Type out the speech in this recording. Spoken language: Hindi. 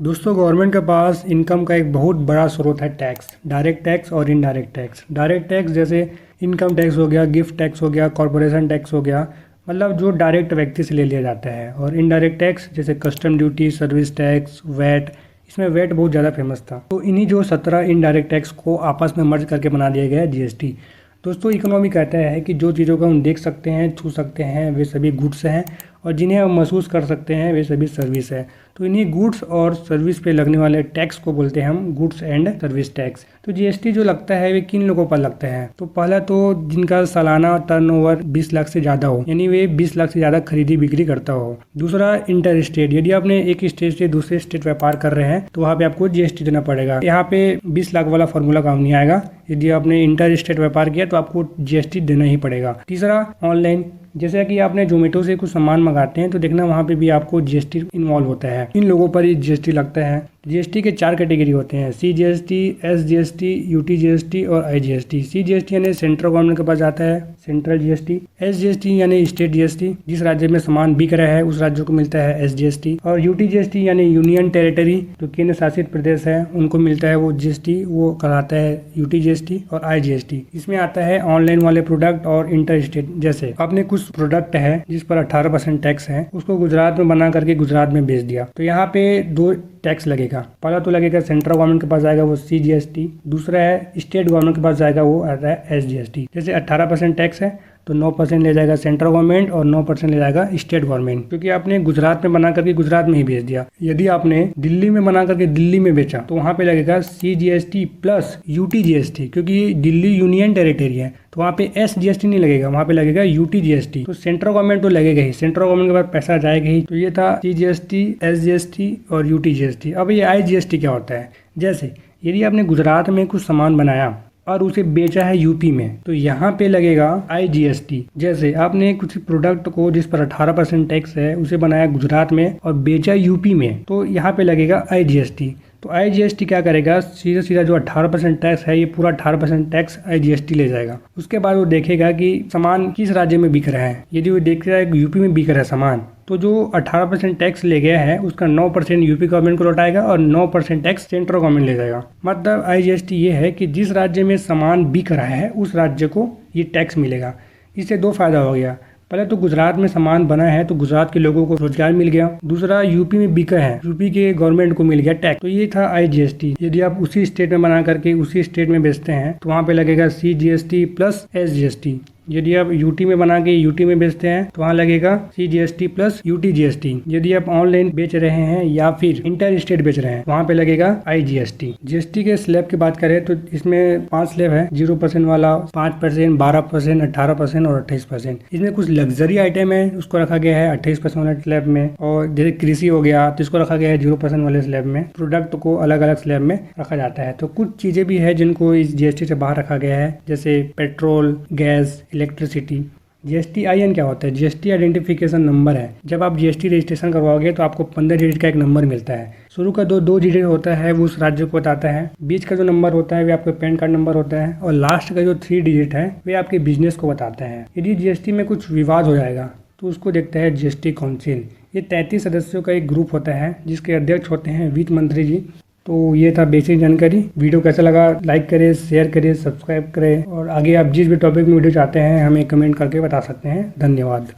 दोस्तों गवर्नमेंट के पास इनकम का एक बहुत बड़ा स्रोत है टैक्स, डायरेक्ट टैक्स और इनडायरेक्ट टैक्स। डायरेक्ट टैक्स जैसे इनकम टैक्स हो गया, गिफ्ट टैक्स हो गया, कॉरपोरेशन टैक्स हो गया, मतलब जो डायरेक्ट व्यक्ति से ले लिया जाता है। और इनडायरेक्ट टैक्स जैसे custom duty, service tax, VAT. इसमें वैट बहुत ज़्यादा फेमस था। तो इन्हीं जो 17 इनडायरेक्ट टैक्स को आपस में मर्ज करके बना दिया गया है जीएसटी। दोस्तों इकोनॉमी कहता है कि जो चीज़ों को हम देख सकते हैं, छू सकते हैं, वे सभी गुड्स हैं, और जिन्हें हम महसूस कर सकते हैं वे सभी सर्विस है। तो इन्हीं गुड्स और सर्विस पे लगने वाले टैक्स को बोलते हैं हम गुड्स एंड सर्विस टैक्स। तो जीएसटी जो लगता है वे किन लोगों पर लगता है? तो पहला तो जिनका सालाना टर्नओवर 20 लाख से ज़्यादा हो, यानी वे 20 लाख से ज़्यादा खरीदी बिक्री करता हो। दूसरा इंटर स्टेट, यदि आपने एक स्टेट से दूसरे स्टेट व्यापार कर रहे हैं तो वहाँ पे आपको जीएसटी देना पड़ेगा। यहाँ पे 20 लाख वाला फॉर्मूला काम नहीं आएगा। यदि आपने इंटर स्टेट व्यापार किया तो आपको जीएसटी देना ही पड़ेगा। तीसरा ऑनलाइन, जैसे कि आपने जोमेटो से कुछ सामान मंगाते हैं तो देखना वहाँ पे भी आपको जीएसटी इन्वॉल्व होता है। इन लोगों पर ही जीएसटी लगता है। जीएसटी के 4 कैटेगरी होते हैं, सीजीएसटी, एसजीएसटी, यूटीजीएसटी और आईजीएसटी। सीजीएसटी यानी सेंट्रल गवर्नमेंट के पास जाता है, सेंट्रल जीएसटी। एसजीएसटी यानी स्टेट जीएसटी, जिस राज्य में सामान बिक रहा है उस राज्य को मिलता है एसजीएसटी। और यूटीजीएसटी यानी यूनियन टेरिटरी, जो केंद्र शासित प्रदेश है उनको मिलता है वो जीएसटी, वो कहलाता है यूटीजीएसटी। और आईजीएसटी इसमें आता है ऑनलाइन वाले प्रोडक्ट और इंटर स्टेट। जैसे आपने कुछ प्रोडक्ट है जिस पर 18% टैक्स है, उसको गुजरात में बना करके गुजरात में बेच दिया तो यहाँ पे 2 टैक्स लगेगा। पहला तो लगेगा सेंट्रल गवर्नमेंट के पास जाएगा वो सीजीएसटी, दूसरा है स्टेट गवर्नमेंट के पास जाएगा वो आता है एसजीएसटी। जैसे 18% टैक्स है तो 9% ले जाएगा सेंट्रल गवर्नमेंट और 9% ले जाएगा स्टेट गवर्नमेंट, क्योंकि आपने गुजरात में बना करके गुजरात में ही बेच दिया। यदि आपने दिल्ली में बना करके दिल्ली में बेचा तो वहाँ पे लगेगा सीजीएसटी प्लस यूटीजीएसटी, क्योंकि दिल्ली यूनियन टेरिटरी है तो वहाँ पे एसजीएसटी नहीं लगेगा, वहाँ पे लगेगा यूटीजीएसटी। तो सेंट्रल गवर्नमेंट तो लगेगा ही, सेंट्रल गवर्नमेंट के पास पैसा जाएगा ही। तो ये था सीजीएसटी, एसजीएसटी और यूटीजीएसटी। अब ये आईजीएसटी क्या होता है? जैसे यदि आपने गुजरात में कुछ सामान बनाया और उसे बेचा है यूपी में तो यहाँ पे लगेगा आईजीएसटी। जैसे आपने कुछ प्रोडक्ट को जिस पर 18% टैक्स है उसे बनाया गुजरात में और बेचा यूपी में तो यहाँ पे लगेगा आईजीएसटी। तो आईजीएसटी क्या करेगा, सीधा सीधा जो 18% टैक्स है ये पूरा 18% टैक्स आईजीएसटी ले जाएगा। उसके बाद वो देखेगा कि सामान किस राज्य में बिक रहा है। यदि वो देख रहा है कि यूपी में बिक रहा है सामान तो जो 18% टैक्स ले गया है उसका 9% यूपी गवर्नमेंट को लौटाएगा और 9% टैक्स सेंट्रल गवर्नमेंट ले जाएगा। मतलब आईजीएसटी ये है कि जिस राज्य में सामान बिक रहा है उस राज्य को ये टैक्स मिलेगा। इससे 2 फायदा हो गया। पहले तो गुजरात में सामान बना है तो गुजरात के लोगों को रोजगार मिल गया। दूसरा यूपी में बिका है, यूपी के गवर्नमेंट को मिल गया टैक्स। तो ये था आईजीएसटी। यदि आप उसी स्टेट में बना करके उसी स्टेट में बेचते हैं तो वहाँ पे लगेगा सीजीएसटी प्लस एसजीएसटी। यदि आप यूटी में बना के यूटी में बेचते हैं तो वहाँ लगेगा सीजीएसटी प्लस यूटीजीएसटी। यदि आप ऑनलाइन बेच रहे हैं या फिर इंटर स्टेट बेच रहे हैं वहाँ पे लगेगा आईजीएसटी। जीएसटी के स्लैब की बात करें तो इसमें 5 स्लैब है, 0% वाला, 5%, 12%, 18% और 28%। इसमें कुछ लग्जरी आइटम है उसको रखा गया है 28% वाले स्लैब में, और जैसे कृषि हो गया तो इसको रखा गया है 0% वाले स्लैब में। प्रोडक्ट को अलग अलग स्लैब में रखा जाता है। तो कुछ चीजें भी है जिनको इस जीएसटी से बाहर रखा गया है, जैसे petrol, gas, electricity. GST IN क्या होता है? जीएसटी आइडेंटिफिकेशन नंबर है। जब आप जीएसटी रजिस्ट्रेशन करवाओगे तो आपको 15 डिजिट का एक नंबर मिलता है। शुरू का 2 डिजिट होता है वो उस राज्य को बताता है, बीच का जो नंबर होता है वे आपके पैन कार्ड नंबर होता है, और लास्ट का जो 3 डिजिट है वे आपके बिजनेस को बताता है। यदि जीएसटी में कुछ विवाद हो जाएगा तो उसको देखता है जीएसटी काउंसिल। ये 33 सदस्यों का एक ग्रुप होता है जिसके अध्यक्ष होते हैं वित्त मंत्री जी। तो ये था बेसिक जानकारी। वीडियो कैसा लगा लाइक करें, शेयर करें, सब्सक्राइब करें, और आगे आप जिस भी टॉपिक में वीडियो चाहते हैं हमें कमेंट करके बता सकते हैं। धन्यवाद।